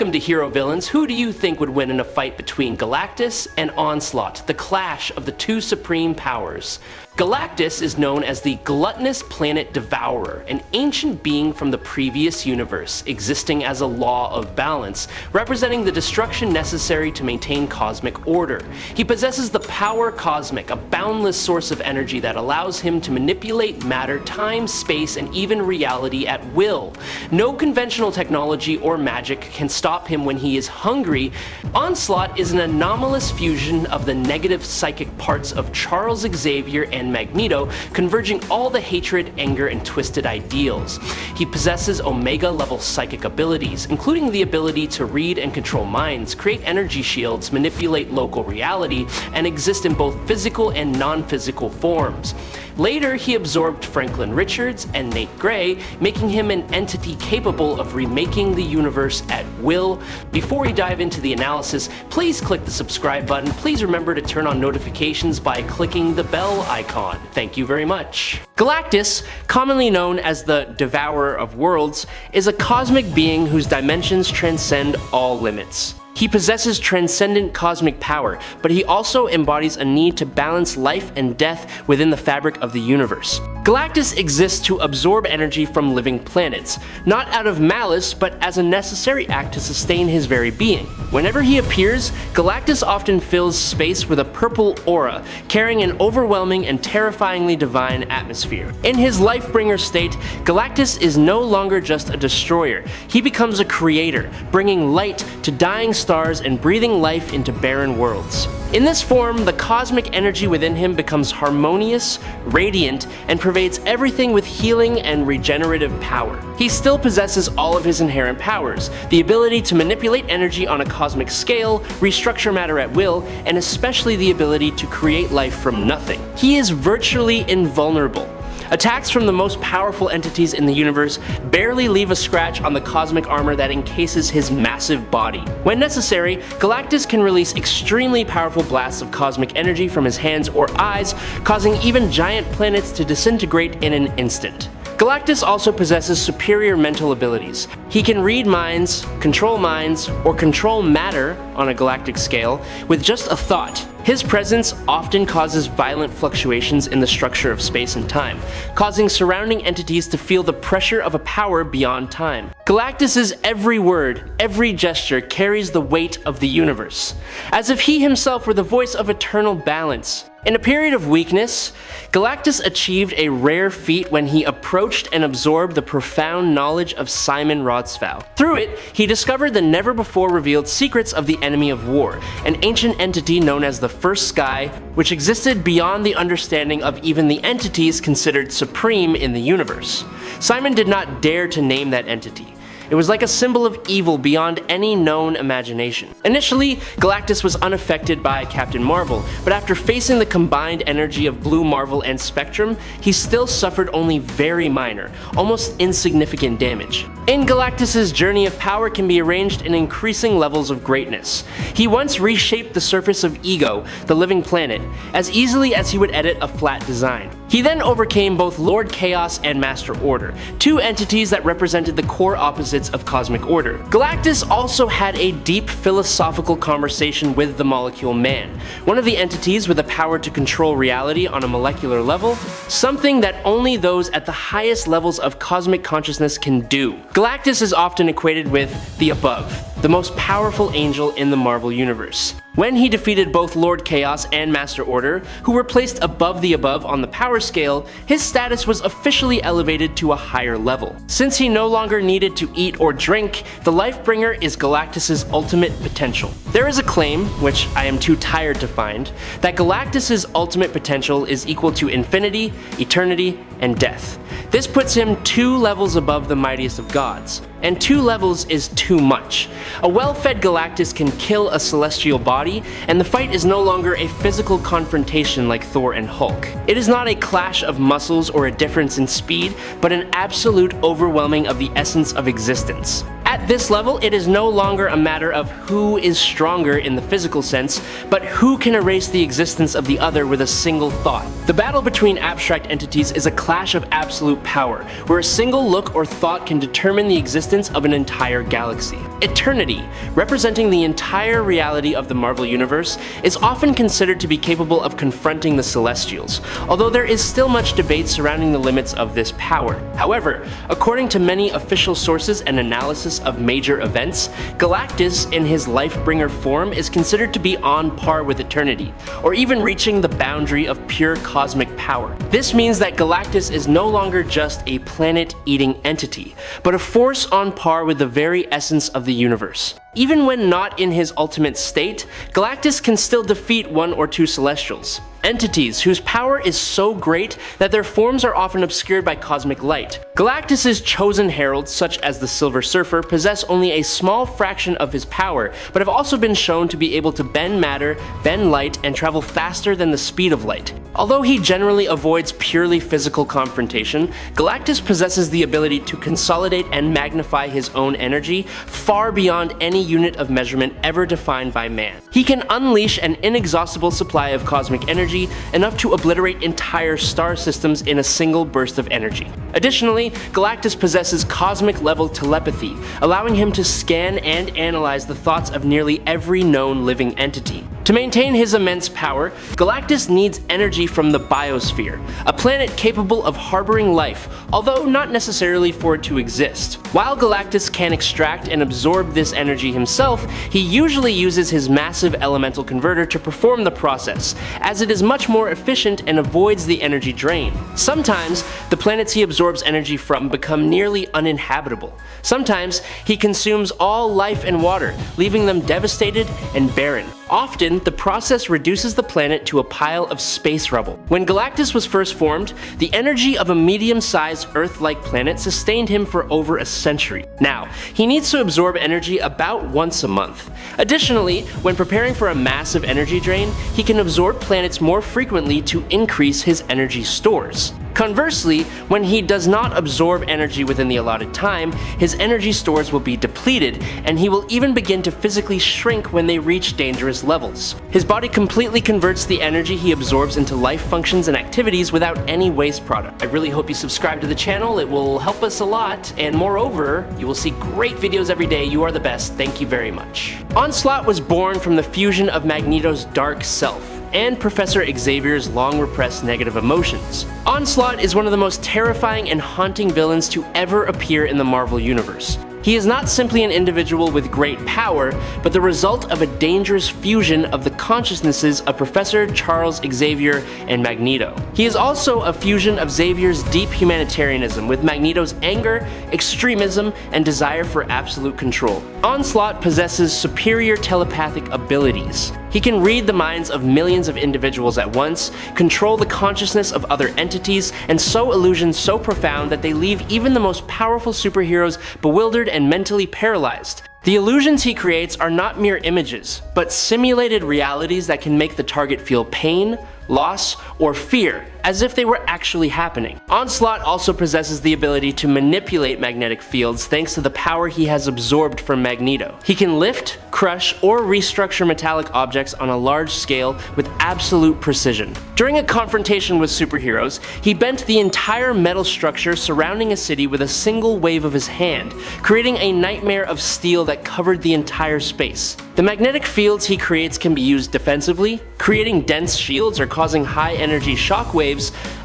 Welcome to Hero Villains. Who do you think would win in a fight between Galactus and Onslaught, the clash of the two supreme powers? Galactus is known as the Gluttonous Planet Devourer, an ancient being from the previous universe, existing as a law of balance, representing the destruction necessary to maintain cosmic order. He possesses the power cosmic, a boundless source of energy that allows him to manipulate matter, time, space, and even reality at will. No conventional technology or magic can stop him when he is hungry. Onslaught is an anomalous fusion of the negative psychic parts of Charles Xavier and Magneto, converging all the hatred, anger, and twisted ideals. He possesses Omega-level psychic abilities, including the ability to read and control minds, create energy shields, manipulate local reality, and exist in both physical and non-physical forms. Later, he absorbed Franklin Richards and Nate Gray, making him an entity capable of remaking the universe at will. Before we dive into the analysis, please click the subscribe button. Please remember to turn on notifications by clicking the bell icon. Thank you very much. Galactus, commonly known as the Devourer of Worlds, is a cosmic being whose dimensions transcend all limits. He possesses transcendent cosmic power, but he also embodies a need to balance life and death within the fabric of the universe. Galactus exists to absorb energy from living planets, not out of malice, but as a necessary act to sustain his very being. Whenever he appears, Galactus often fills space with a purple aura, carrying an overwhelming and terrifyingly divine atmosphere. In his Lifebringer state, Galactus is no longer just a destroyer. He becomes a creator, bringing light to dying stars and breathing life into barren worlds. In this form, the cosmic energy within him becomes harmonious, radiant, and pervades everything with healing and regenerative power. He still possesses all of his inherent powers, the ability to manipulate energy on a cosmic scale, restructure matter at will, and especially the ability to create life from nothing. He is virtually invulnerable. Attacks from the most powerful entities in the universe barely leave a scratch on the cosmic armor that encases his massive body. When necessary, Galactus can release extremely powerful blasts of cosmic energy from his hands or eyes, causing even giant planets to disintegrate in an instant. Galactus also possesses superior mental abilities. He can read minds, or control matter on a galactic scale with just a thought. His presence often causes violent fluctuations in the structure of space and time, causing surrounding entities to feel the pressure of a power beyond time. Galactus's every word, every gesture carries the weight of the universe, as if he himself were the voice of eternal balance. In a period of weakness, Galactus achieved a rare feat when he approached and absorbed the profound knowledge of Simon Rodsvow. Through it, he discovered the never-before-revealed secrets of the Enemy of War, an ancient entity known as the First Sky, which existed beyond the understanding of even the entities considered supreme in the universe. Simon did not dare to name that entity. It was like a symbol of evil beyond any known imagination. Initially, Galactus was unaffected by Captain Marvel, but after facing the combined energy of Blue Marvel and Spectrum, he still suffered only very minor, almost insignificant damage. In Galactus's journey of power can be arranged in increasing levels of greatness. He once reshaped the surface of Ego, the living planet, as easily as he would edit a flat design. He then overcame both Lord Chaos and Master Order, two entities that represented the core opposites of cosmic order. Galactus also had a deep philosophical conversation with the Molecule Man, one of the entities with the power to control reality on a molecular level, something that only those at the highest levels of cosmic consciousness can do. Galactus is often equated with the Above, the most powerful angel in the Marvel Universe. When he defeated both Lord Chaos and Master Order, who were placed above the Above on the power scale, his status was officially elevated to a higher level. Since he no longer needed to eat or drink, the Lifebringer is Galactus's ultimate potential. There is a claim, which I am too tired to find, that Galactus's ultimate potential is equal to infinity, eternity, and death. This puts him 2 levels above the mightiest of gods, and 2 levels is too much. A well-fed Galactus can kill a celestial body, and the fight is no longer a physical confrontation like Thor and Hulk. It is not a clash of muscles or a difference in speed, but an absolute overwhelming of the essence of existence. At this level, it is no longer a matter of who is stronger in the physical sense, but who can erase the existence of the other with a single thought. The battle between abstract entities is a clash of absolute power, where a single look or thought can determine the existence of an entire galaxy. Eternity, representing the entire reality of the Marvel Universe, is often considered to be capable of confronting the Celestials, although there is still much debate surrounding the limits of this power. However, according to many official sources and analysis of major events, Galactus in his Lifebringer form is considered to be on par with Eternity, or even reaching the boundary of pure cosmic power. This means that Galactus is no longer just a planet-eating entity, but a force on par with the very essence of the universe. Even when not in his ultimate state, Galactus can still defeat one or two Celestials, entities whose power is so great that their forms are often obscured by cosmic light. Galactus's chosen heralds, such as the Silver Surfer, possess only a small fraction of his power, but have also been shown to be able to bend matter, bend light, and travel faster than the speed of light. Although he generally avoids purely physical confrontation, Galactus possesses the ability to consolidate and magnify his own energy far beyond any unit of measurement ever defined by man. He can unleash an inexhaustible supply of cosmic energy, enough to obliterate entire star systems in a single burst of energy. Additionally, Galactus possesses cosmic-level telepathy, allowing him to scan and analyze the thoughts of nearly every known living entity. To maintain his immense power, Galactus needs energy from the biosphere, a planet capable of harboring life, although not necessarily for it to exist. While Galactus can extract and absorb this energy himself, he usually uses his massive elemental converter to perform the process, as it is much more efficient and avoids the energy drain. Sometimes, the planets he absorbs energy from become nearly uninhabitable. Sometimes, he consumes all life and water, leaving them devastated and barren. Often, the process reduces the planet to a pile of space rubble. When Galactus was first formed, the energy of a medium-sized Earth-like planet sustained him for over a century. Now, he needs to absorb energy about once a month. Additionally, when preparing for a massive energy drain, he can absorb planets more frequently to increase his energy stores. Conversely, when he does not absorb energy within the allotted time, his energy stores will be depleted, and he will even begin to physically shrink when they reach dangerous levels. His body completely converts the energy he absorbs into life functions and activities without any waste product. I really hope you subscribe to the channel, it will help us a lot, and moreover, you will see great videos every day. You are the best, thank you very much. Onslaught was born from the fusion of Magneto's dark self and Professor Xavier's long-repressed negative emotions. Onslaught is one of the most terrifying and haunting villains to ever appear in the Marvel Universe. He is not simply an individual with great power, but the result of a dangerous fusion of the consciousnesses of Professor Charles Xavier and Magneto. He is also a fusion of Xavier's deep humanitarianism with Magneto's anger, extremism, and desire for absolute control. Onslaught possesses superior telepathic abilities. He can read the minds of millions of individuals at once, control the consciousness of other entities, and sow illusions so profound that they leave even the most powerful superheroes bewildered and mentally paralyzed. The illusions he creates are not mere images, but simulated realities that can make the target feel pain, loss, or fear, as if they were actually happening. Onslaught also possesses the ability to manipulate magnetic fields thanks to the power he has absorbed from Magneto. He can lift, crush, or restructure metallic objects on a large scale with absolute precision. During a confrontation with superheroes, he bent the entire metal structure surrounding a city with a single wave of his hand, creating a nightmare of steel that covered the entire space. The magnetic fields he creates can be used defensively, creating dense shields or causing high-energy shockwaves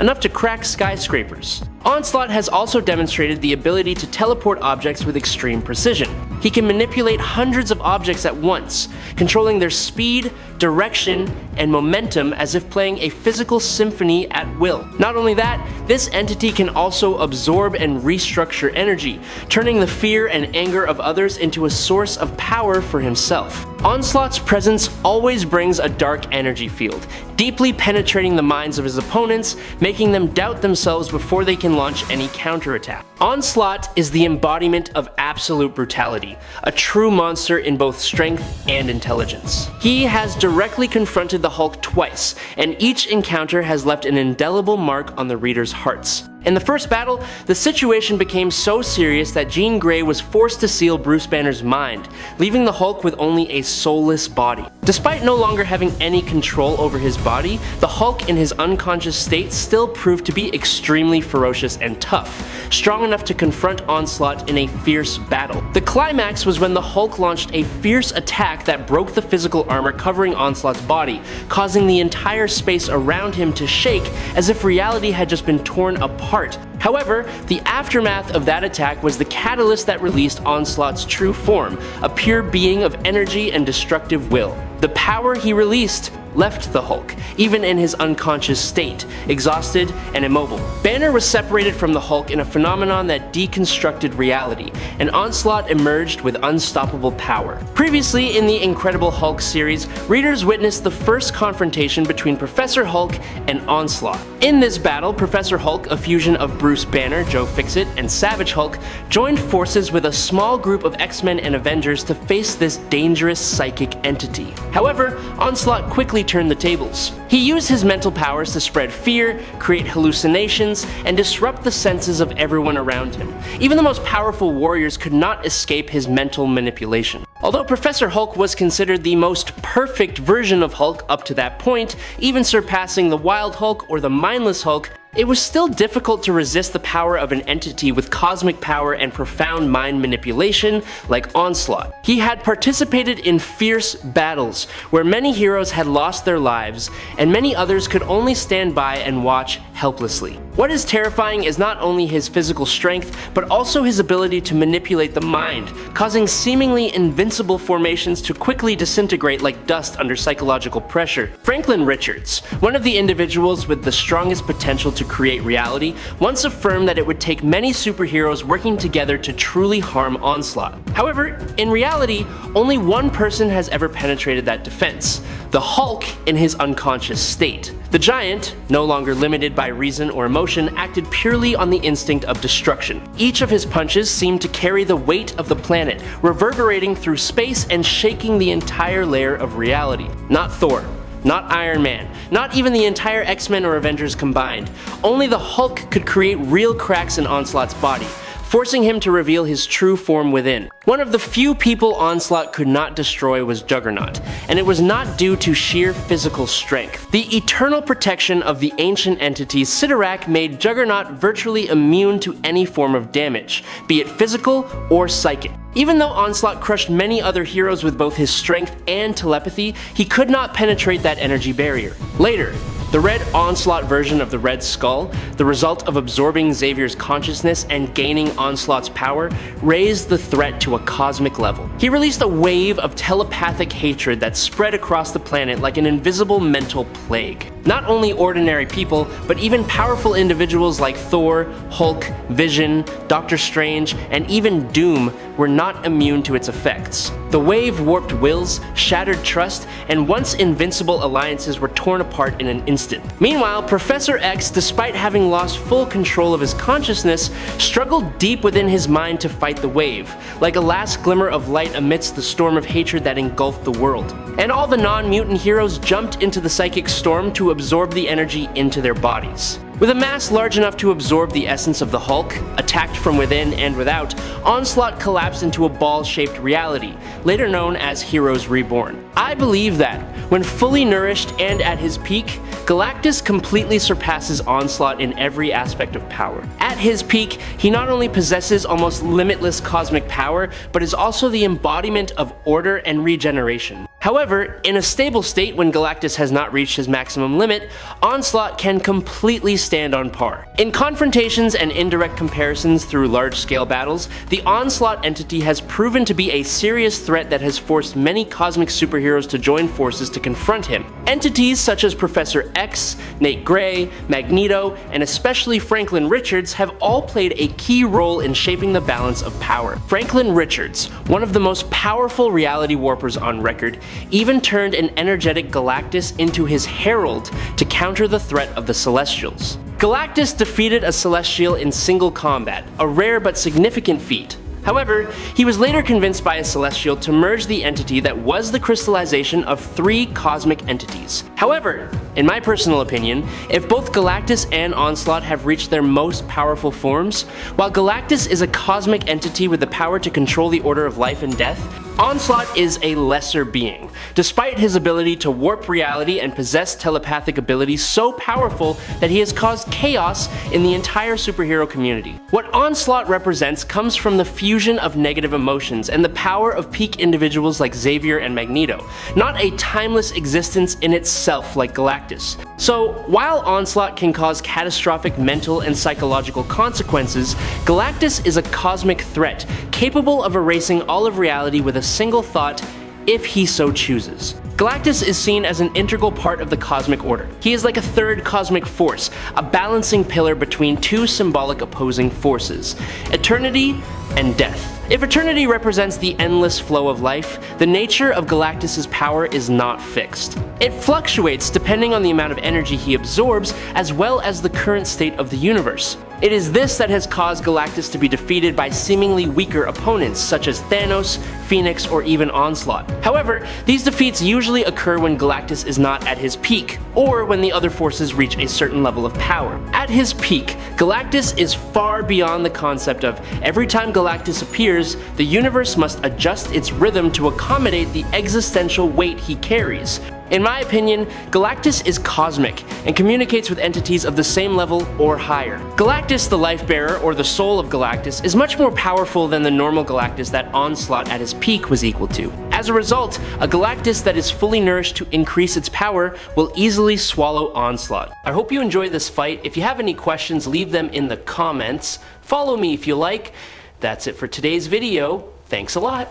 enough to crack skyscrapers. Onslaught has also demonstrated the ability to teleport objects with extreme precision. He can manipulate hundreds of objects at once, controlling their speed, direction, and momentum as if playing a physical symphony at will. Not only that, this entity can also absorb and restructure energy, turning the fear and anger of others into a source of power for himself. Onslaught's presence always brings a dark energy field, deeply penetrating the minds of his opponents, making them doubt themselves before they can launch any counterattack. Onslaught is the embodiment of absolute brutality, a true monster in both strength and intelligence. He has directly confronted the Hulk twice, and each encounter has left an indelible mark on the reader's hearts. In the first battle, the situation became so serious that Jean Grey was forced to seal Bruce Banner's mind, leaving the Hulk with only a soulless body. Despite no longer having any control over his body, the Hulk in his unconscious state still proved to be extremely ferocious and tough, strong enough to confront Onslaught in a fierce battle. The climax was when the Hulk launched a fierce attack that broke the physical armor covering Onslaught's body, causing the entire space around him to shake as if reality had just been torn apart. However, the aftermath of that attack was the catalyst that released Onslaught's true form, a pure being of energy and destructive will. The power he released left the Hulk, even in his unconscious state, exhausted and immobile. Banner was separated from the Hulk in a phenomenon that deconstructed reality, and Onslaught emerged with unstoppable power. Previously in the Incredible Hulk series, readers witnessed the first confrontation between Professor Hulk and Onslaught. In this battle, Professor Hulk, a fusion of Bruce Banner, Joe Fixit, and Savage Hulk, joined forces with a small group of X-Men and Avengers to face this dangerous psychic entity. However, Onslaught quickly turned the tables. He used his mental powers to spread fear, create hallucinations, and disrupt the senses of everyone around him. Even the most powerful warriors could not escape his mental manipulation. Although Professor Hulk was considered the most perfect version of Hulk up to that point, even surpassing the Wild Hulk or the Mindless Hulk, it was still difficult to resist the power of an entity with cosmic power and profound mind manipulation like Onslaught. He had participated in fierce battles where many heroes had lost their lives, and many others could only stand by and watch helplessly. What is terrifying is not only his physical strength, but also his ability to manipulate the mind, causing seemingly invincible formations to quickly disintegrate like dust under psychological pressure. Franklin Richards, one of the individuals with the strongest potential to create reality, once affirmed that it would take many superheroes working together to truly harm Onslaught. However, in reality, only one person has ever penetrated that defense: the Hulk in his unconscious state. The giant, no longer limited by reason or emotion, acted purely on the instinct of destruction. Each of his punches seemed to carry the weight of the planet, reverberating through space and shaking the entire layer of reality. Not Thor, not Iron Man, not even the entire X-Men or Avengers combined. Only the Hulk could create real cracks in Onslaught's body, forcing him to reveal his true form within. One of the few people Onslaught could not destroy was Juggernaut, and it was not due to sheer physical strength. The eternal protection of the ancient entity Sidorak made Juggernaut virtually immune to any form of damage, be it physical or psychic. Even though Onslaught crushed many other heroes with both his strength and telepathy, he could not penetrate that energy barrier. Later, the Red Onslaught version of the Red Skull, the result of absorbing Xavier's consciousness and gaining Onslaught's power, raised the threat to a cosmic level. He released a wave of telepathic hatred that spread across the planet like an invisible mental plague. Not only ordinary people, but even powerful individuals like Thor, Hulk, Vision, Doctor Strange, and even Doom were not immune to its effects. The wave warped wills, shattered trust, and once invincible alliances were torn apart in an instant. Meanwhile, Professor X, despite having lost full control of his consciousness, struggled deep within his mind to fight the wave, like a last glimmer of light amidst the storm of hatred that engulfed the world. And all the non-mutant heroes jumped into the psychic storm to absorb the energy into their bodies. With a mass large enough to absorb the essence of the Hulk, attacked from within and without, Onslaught collapsed into a ball-shaped reality, later known as Heroes Reborn. I believe that, when fully nourished and at his peak, Galactus completely surpasses Onslaught in every aspect of power. At his peak, he not only possesses almost limitless cosmic power, but is also the embodiment of order and regeneration. However, in a stable state when Galactus has not reached his maximum limit, Onslaught can completely stand on par. In confrontations and indirect comparisons through large-scale battles, the Onslaught entity has proven to be a serious threat that has forced many cosmic superheroes to join forces to confront him. Entities such as Professor X, Nate Gray, Magneto, and especially Franklin Richards have all played a key role in shaping the balance of power. Franklin Richards, one of the most powerful reality warpers on record, even turned an energetic Galactus into his herald to counter the threat of the Celestials. Galactus defeated a Celestial in single combat, a rare but significant feat. However, he was later convinced by a Celestial to merge the entity that was the crystallization of 3 cosmic entities. However, in my personal opinion, if both Galactus and Onslaught have reached their most powerful forms, while Galactus is a cosmic entity with the power to control the order of life and death, Onslaught is a lesser being, despite his ability to warp reality and possess telepathic abilities so powerful that he has caused chaos in the entire superhero community. What Onslaught represents comes from the fusion of negative emotions and the power of peak individuals like Xavier and Magneto, not a timeless existence in itself like Galactus. So, while Onslaught can cause catastrophic mental and psychological consequences, Galactus is a cosmic threat, capable of erasing all of reality with a single thought, if he so chooses. Galactus is seen as an integral part of the cosmic order. He is like a third cosmic force, a balancing pillar between 2 symbolic opposing forces, eternity and death. If eternity represents the endless flow of life, the nature of Galactus's power is not fixed. It fluctuates depending on the amount of energy he absorbs, as well as the current state of the universe. It is this that has caused Galactus to be defeated by seemingly weaker opponents such as Thanos, Phoenix, or even Onslaught. However, these defeats usually occur when Galactus is not at his peak, or when the other forces reach a certain level of power. At his peak, Galactus is far beyond the concept of every time Galactus appears, the universe must adjust its rhythm to accommodate the existential weight he carries. In my opinion, Galactus is cosmic and communicates with entities of the same level or higher. Galactus, the life bearer, or the soul of Galactus, is much more powerful than the normal Galactus that Onslaught at his peak was equal to. As a result, a Galactus that is fully nourished to increase its power will easily swallow Onslaught. I hope you enjoyed this fight. If you have any questions, leave them in the comments. Follow me if you like. That's it for today's video. Thanks a lot.